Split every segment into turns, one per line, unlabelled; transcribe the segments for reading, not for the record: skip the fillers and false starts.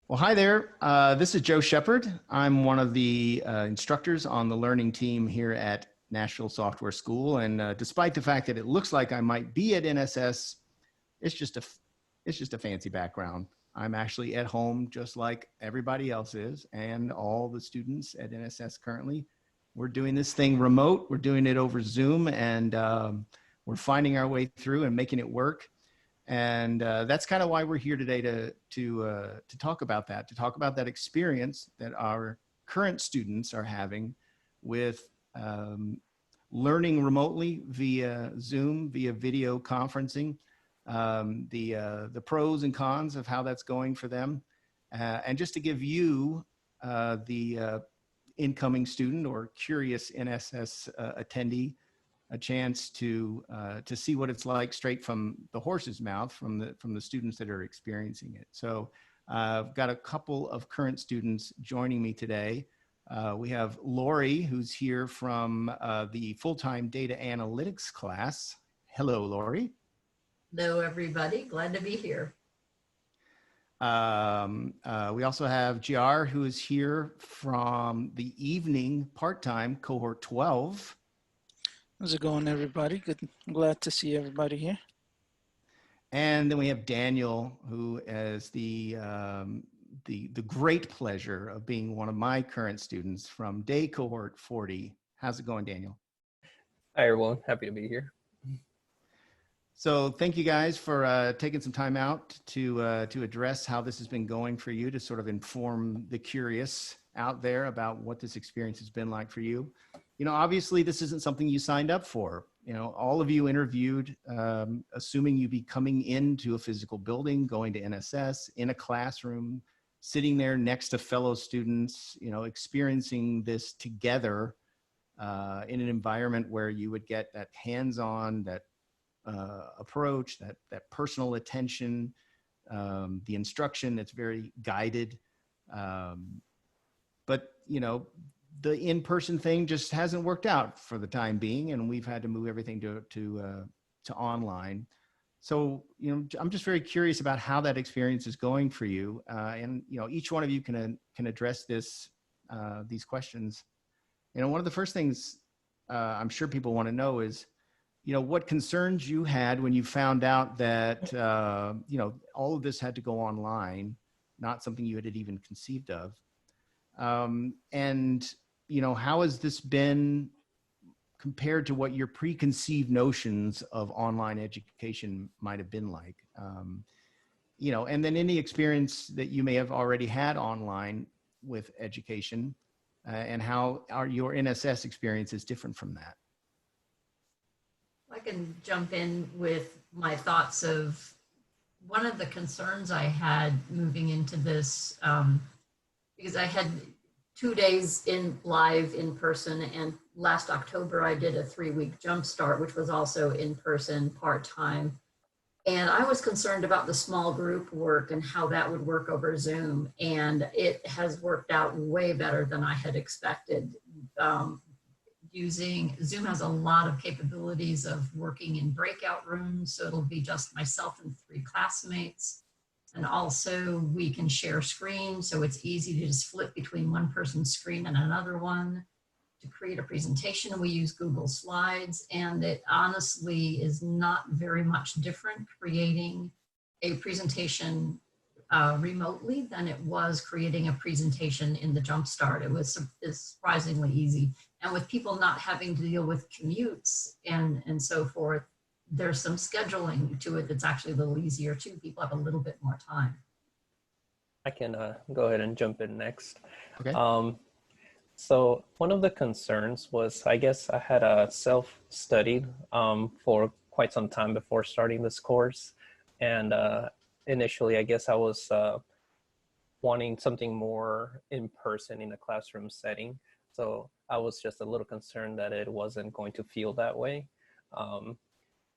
Well, hi there. This is Joe Shepard. I'm one of the instructors on the learning team here at Nashville Software School. And despite the fact that it looks like I might be at NSS, it's just a it's just a fancy background. I'm actually at home just like everybody else is, and all the students at NSS currently. We're doing this thing remote. We're doing it over Zoom, and we're finding our way through and making it work. And that's kind of why we're here today to talk about that, experience that our current students are having with learning remotely via Zoom, via video conferencing, the pros and cons of how that's going for them, and just to give you the incoming student or curious NSS attendee a chance to see what it's like straight from the horse's mouth, from the students that are experiencing it. So I've got a couple of current students joining me today. We have Lori, who's here from the full-time data analytics class. Hello, Lori.
Hello, everybody. Glad to be here.
We also have JR, who is here from the evening part-time cohort 12.
How's it going, everybody? Good. I'm glad to see everybody here.
And then we have Daniel, who has the great pleasure of being one of my current students from day cohort 40. How's it going, Daniel?
Hi, everyone. Happy to be here.
So thank you guys for taking some time out to address how this has been going for you, to sort of inform the curious out there about what this experience has been like for you. You know, obviously this isn't something you signed up for. You know, all of you interviewed, assuming you'd be coming into a physical building, going to NSS, in a classroom, sitting there next to fellow students, you know, experiencing this together in an environment where you would get that hands-on, that approach, that personal attention, the instruction that's very guided. But, you know, the in-person thing just hasn't worked out for the time being, and we've had to move everything to online. So, you know, I'm just very curious about how that experience is going for you. And, you know, each one of you can address these questions. You know, one of the first things I'm sure people want to know is, you know, what concerns you had when you found out that, you know, all of this had to go online, not something you had even conceived of. And, you know, how has this been compared to what your preconceived notions of online education might have been like? You know, and then any experience that you may have already had online with education, and how your NSS experience is different from that.
I can jump in with my thoughts of one of the concerns I had moving into this, because I had 2 days live in person, and last October I did a 3-week jumpstart, which was also in person part-time. And I was concerned about the small group work and how that would work over Zoom. And it has worked out way better than I had expected. Using Zoom has a lot of capabilities of working in breakout rooms. So it'll be just myself and 3 classmates. And also we can share screens. So it's easy to just flip between one person's screen and another one. To create a presentation, we use Google Slides, and it honestly is not very much different creating a presentation remotely than it was creating a presentation in the Jumpstart. It was surprisingly easy. And with people not having to deal with commutes and so forth, there's some scheduling to it that's actually a little easier too. People have a little bit more time.
I can go ahead and jump in next.
Okay.
So one of the concerns was, I guess I had self-studied for quite some time before starting this course. And initially, I guess I was wanting something more in person in a classroom setting. So I was just a little concerned that it wasn't going to feel that way.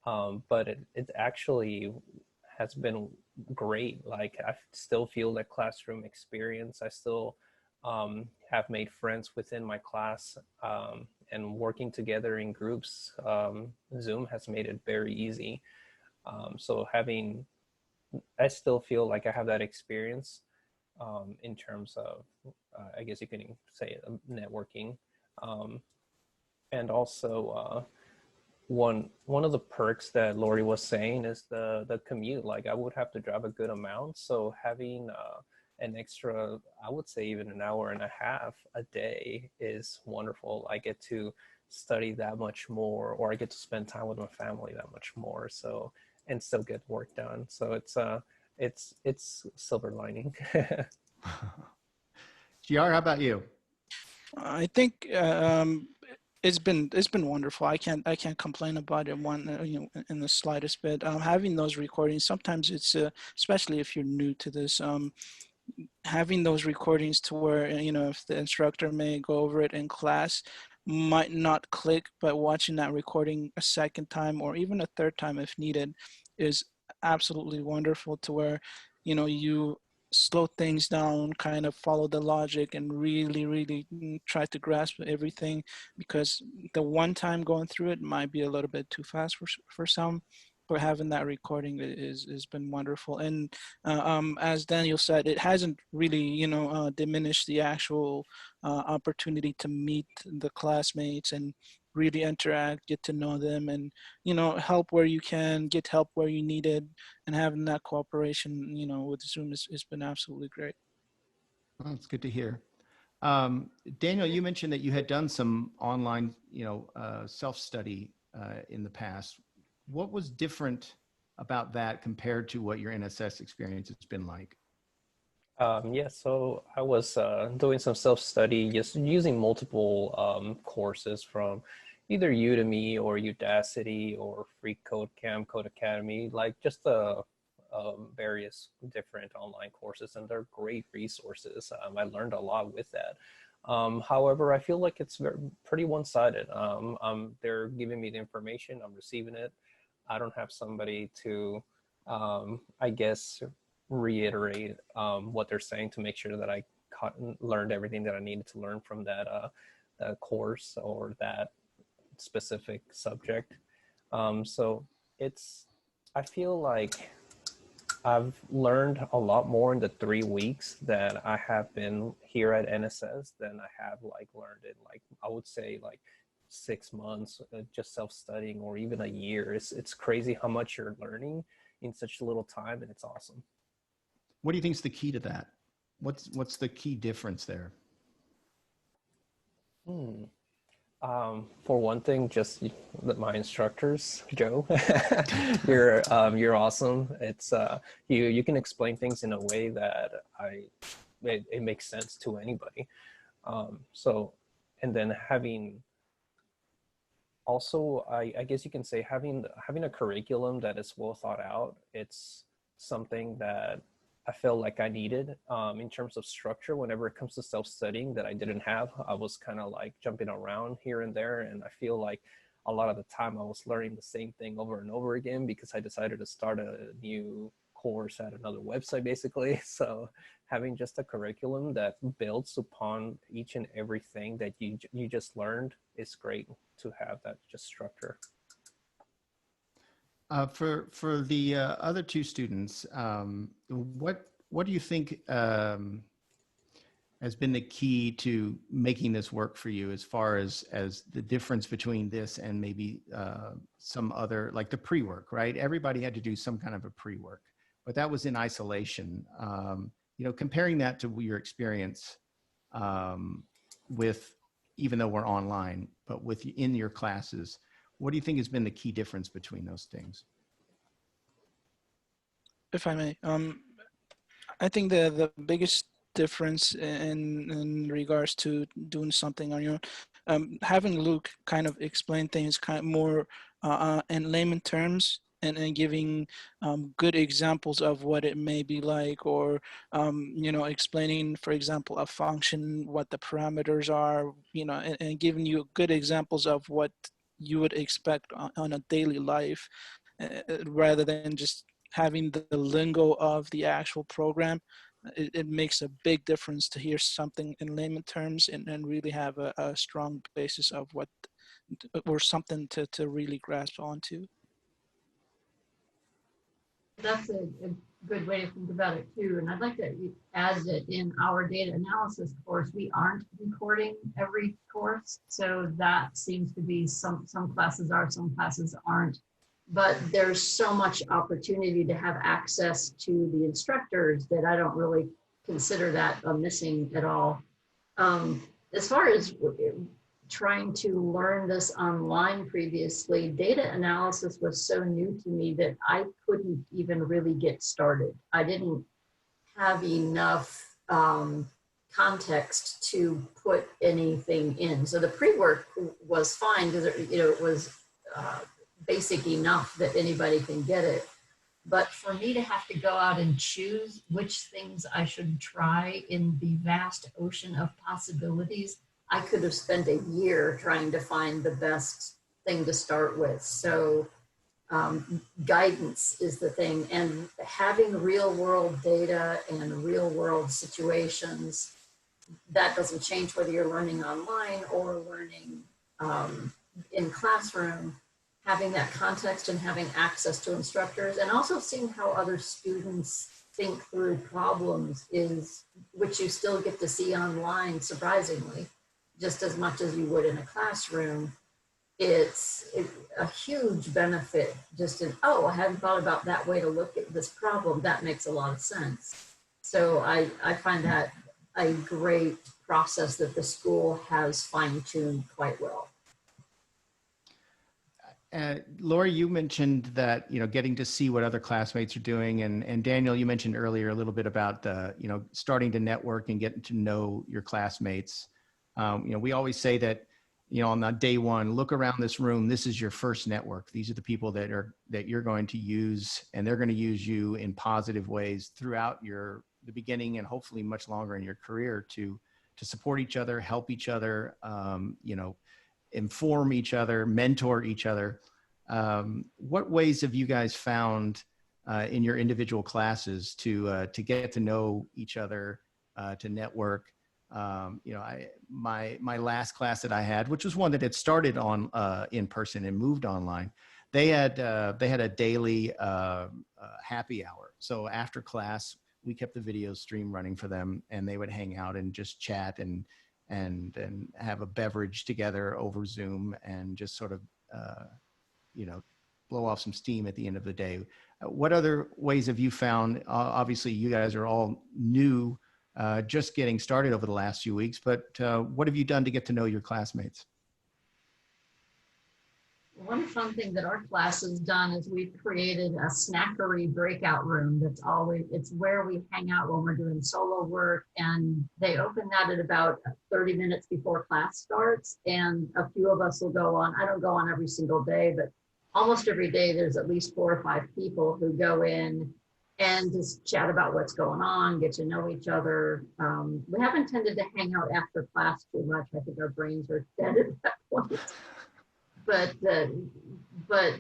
But it actually has been great. Like, I still feel that classroom experience. I still have made friends within my class, and working together in groups. Zoom has made it very easy. So I still feel like I have that experience. in terms of, I guess you can say, networking. Um, and also, one of the perks that Lori was saying is the commute. Like I would have to drive a good amount, so having an extra, I would say even an hour and a half a day is wonderful. I get to study that much more, or I get to spend time with my family that much more. So and still get work done. So it's silver lining.
GR, how about you?
I think it's been wonderful. I can't complain about it in the slightest bit. Having those recordings, sometimes it's especially if you're new to this, having those recordings to where, if the instructor may go over it in class, might not click, but watching that recording a second time or even a third time if needed is absolutely wonderful, to where you slow things down, kind of follow the logic, and really really try to grasp everything, because the one time going through it might be a little bit too fast for some, but having that recording is has been wonderful. And as Daniel said, it hasn't really, diminished the actual opportunity to meet the classmates and really interact, get to know them, and, help where you can, get help where you need it, and having that cooperation, with Zoom has been absolutely great.
Well, it's good to hear. Daniel, you mentioned that you had done some online, self-study in the past. What was different about that compared to what your NSS experience has been like?
Yeah, so I was doing some self-study, just using multiple courses from either Udemy or Udacity or Free Code Camp, Code Academy, like just various different online courses, and they're great resources. I learned a lot with that. However, I feel like it's pretty one-sided. They're giving me the information, I'm receiving it. I don't have somebody to, I guess, reiterate what they're saying to make sure that I learned everything that I needed to learn from that course or that specific subject. So I feel like I've learned a lot more in the 3 weeks that I have been here at NSS than I have like learned in, like, I would say like 6 months just self-studying, or even a year. It's crazy how much you're learning in such a little time, and it's awesome.
What do you think is the key to that? What's the key difference there?
For one thing, just my instructors, Joe, you're awesome. It's you can explain things in a way that it makes sense to anybody. So, and then having also, I guess you can say, having a curriculum that is well thought out. It's something that I felt like I needed in terms of structure whenever it comes to self-studying that I didn't have. I was kind of like jumping around here and there, and I feel like a lot of the time I was learning the same thing over and over again because I decided to start a new course at another website, basically. So having just a curriculum that builds upon each and everything that you just learned is great, to have that just structure.
For the other two students, what do you think has been the key to making this work for you, as far as the difference between this and maybe some other, like the pre-work, right? Everybody had to do some kind of a pre-work, but that was in isolation. Comparing that to your experience with, even though we're online, but in your classes, what do you think has been the key difference between those things?
If I may, I think the biggest difference in regards to doing something on your own, having Luke kind of explain things kind of more in layman terms, and giving good examples of what it may be like, or explaining, for example, a function, what the parameters are, and giving you good examples of what you would expect on a daily life, rather than just having the lingo of the actual program. It makes a big difference to hear something in layman terms, and really have a strong basis of what, or something to really grasp onto.
That's a good way to think about it too. And I'd like to add that in our data analysis course, we aren't recording every course. So that seems to be some classes are, some classes aren't. But there's so much opportunity to have access to the instructors that I don't really consider that a missing at all. As far as trying to learn this online previously, data analysis was so new to me that I couldn't even really get started. I didn't have enough context to put anything in. So the pre-work was fine because it was basic enough that anybody can get it. But for me to have to go out and choose which things I should try in the vast ocean of possibilities, I could have spent a year trying to find the best thing to start with. So guidance is the thing, and having real world data and real world situations, that doesn't change whether you're learning online or learning in classroom. Having that context and having access to instructors and also seeing how other students think through problems is, which you still get to see online, surprisingly, just as much as you would in a classroom. It's a huge benefit just in, oh, I hadn't thought about that way to look at this problem. That makes a lot of sense. So I find that a great process that the school has fine-tuned quite well.
Lori, you mentioned that, getting to see what other classmates are doing. And Daniel, you mentioned earlier a little bit about the, starting to network and getting to know your classmates. We always say that, on that day one, look around this room. This is your first network. These are the people that you're going to use, and they're going to use you in positive ways throughout the beginning and hopefully much longer in your career to support each other, help each other, inform each other, mentor each other. What ways have you guys found in your individual classes to get to know each other, to network? My last class that I had, which was one that had started on in person and moved online, they had a daily happy hour. So after class, we kept the video stream running for them, and they would hang out and just chat and have a beverage together over Zoom and just sort of, blow off some steam at the end of the day. What other ways have you found? Obviously, you guys are all new, just getting started over the last few weeks, but what have you done to get to know your classmates?
One fun thing that our class has done is we've created a snackery breakout room it's where we hang out when we're doing solo work, and they open that at about 30 minutes before class starts, and a few of us will go on. I don't go on every single day, but almost every day there's at least 4 or 5 people who go in and just chat about what's going on, get to know each other. We haven't tended to hang out after class too much. I think our brains are dead at that point. But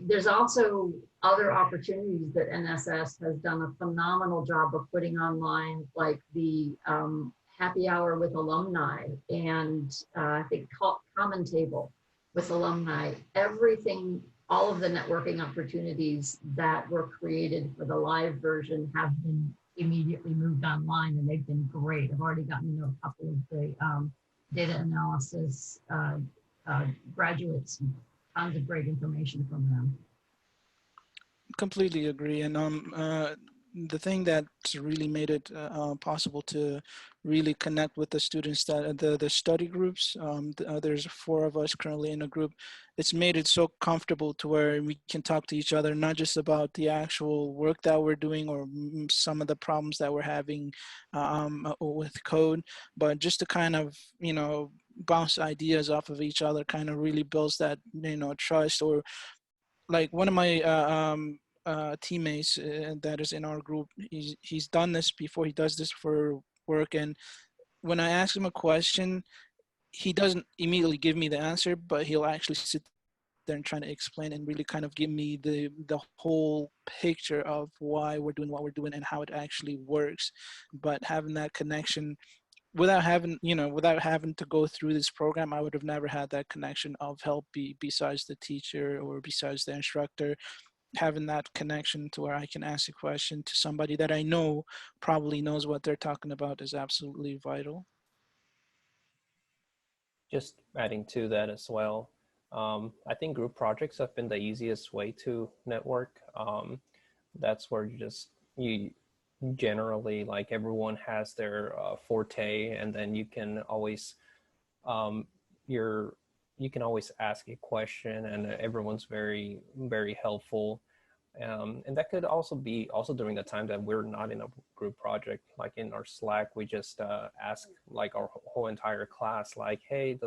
there's also other opportunities that NSS has done a phenomenal job of putting online, like the happy hour with alumni, and I think Common Table with alumni. Everything, all of the networking opportunities that were created for the live version have been immediately moved online, and they've been great. I've already gotten to know a couple of the data analysis graduates. Tons of great information from them.
Completely agree. And the thing that's really made it possible to really connect with the students, that the study groups, there's 4 of us currently in a group. It's made it so comfortable to where we can talk to each other, not just about the actual work that we're doing or some of the problems that we're having with code, but just to kind of, bounce ideas off of each other, kind of really builds that, trust. Or like one of my teammates that is in our group, he's done this before. He does this for work, and when I ask him a question, he doesn't immediately give me the answer, but he'll actually sit there and try to explain and really kind of give me the whole picture of why we're doing what we're doing and how it actually works. But having that connection, without having to go through this program, I would have never had that connection of help besides the teacher or besides the instructor. having that connection to where I can ask a question to somebody that I know probably knows what they're talking about is absolutely vital.
Just adding to that as well, I think group projects have been the easiest way to network. That's where you generally, like, everyone has their forte, and then you can always um, you can always ask a question, and everyone's very, very helpful. And that could also be also during the time that we're not in a group project, like in our Slack, we just ask like our whole entire class, like, hey,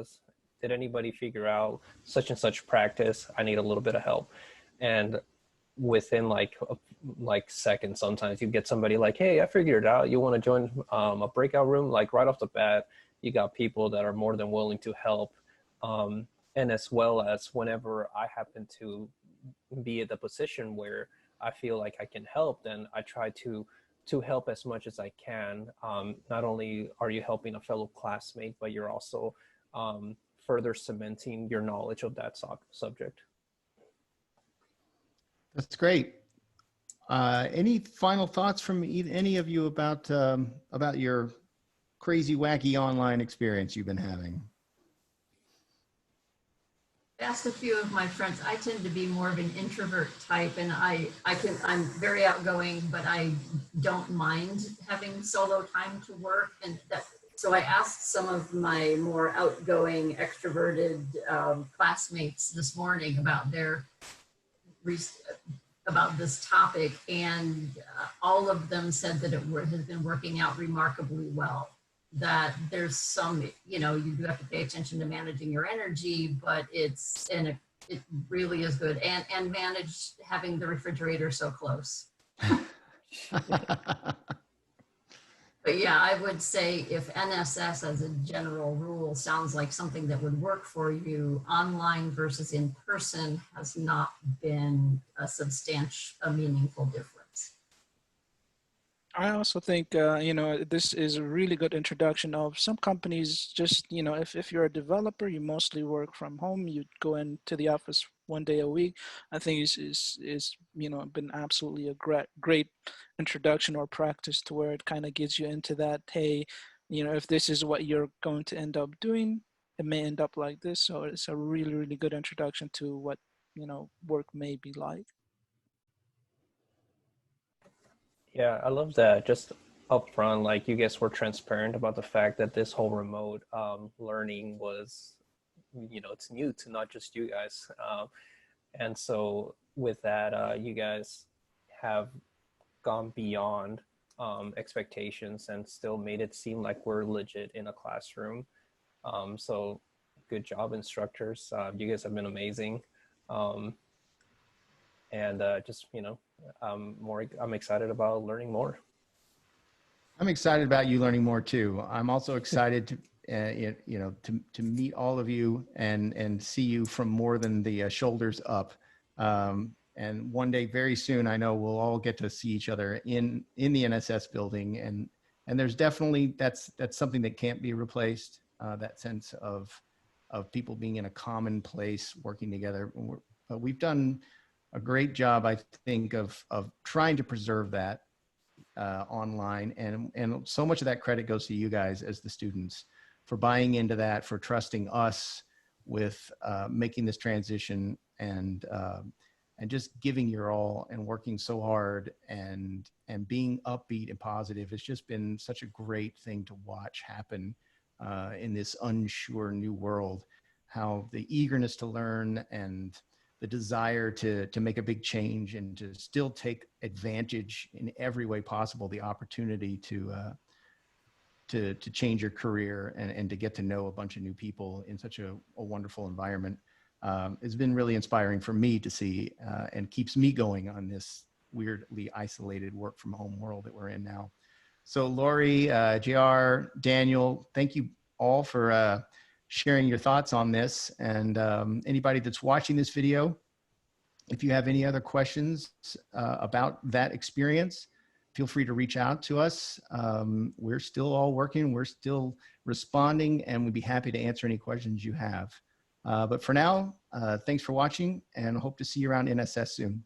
did anybody figure out such and such practice? I need a little bit of help. And within like seconds, sometimes you get somebody like, hey, I figured it out. You want to join a breakout room? Like right off the bat, you got people that are more than willing to help. And as well as whenever I happen to be at the position where I feel like I can help, then I try to help as much as I can. Not only are you helping a fellow classmate, but you're also further cementing your knowledge of that subject.
That's great. Any final thoughts from any of you about your crazy, wacky online experience you've been having?
Asked a few of my friends. I tend to be more of an introvert type, and I'm very outgoing, but I don't mind having solo time to work. And so I asked some of my more outgoing, extroverted classmates this morning about about this topic, and all of them said that it has been working out remarkably well. That there's some, you do have to pay attention to managing your energy, but it really is good. And manage having the refrigerator so close. But yeah, I would say if NSS as a general rule sounds like something that would work for you, online versus in person has not been a meaningful difference.
I also think, this is a really good introduction of some companies. Just, if you're a developer, you mostly work from home, you go into the office 1 day a week. I think is been absolutely a great introduction or practice to where it kind of gets you into that, hey, if this is what you're going to end up doing, it may end up like this. So it's a really, really good introduction to what, work may be like.
Yeah, I love that. Just upfront, like, you guys were transparent about the fact that this whole remote learning was, it's new to not just you guys. And so with that, you guys have gone beyond expectations and still made it seem like we're legit in a classroom. So good job, instructors. You guys have been amazing. And just, I'm excited about learning more.
I'm excited about you learning more too. I'm also excited to meet all of you and see you from more than the shoulders up. And one day, very soon, I know we'll all get to see each other in the NSS building. And there's definitely, that's something that can't be replaced. That sense of people being in a common place, working together. But we've done a great job, I think, of trying to preserve that online, and so much of that credit goes to you guys as the students for buying into that, for trusting us with making this transition, and just giving your all and working so hard and being upbeat and positive. It's just been such a great thing to watch happen in this unsure new world, how the eagerness to learn and the desire to make a big change and to still take advantage in every way possible, the opportunity to change your career and to get to know a bunch of new people in such a wonderful environment. It's been really inspiring for me to see, and keeps me going on this weirdly isolated work from home world that we're in now. So Lori, JR, Daniel, thank you all for sharing your thoughts on this. And anybody that's watching this video, if you have any other questions about that experience, feel free to reach out to us. We're still all working, we're still responding, and we'd be happy to answer any questions you have. But for now, thanks for watching, and hope to see you around NSS soon.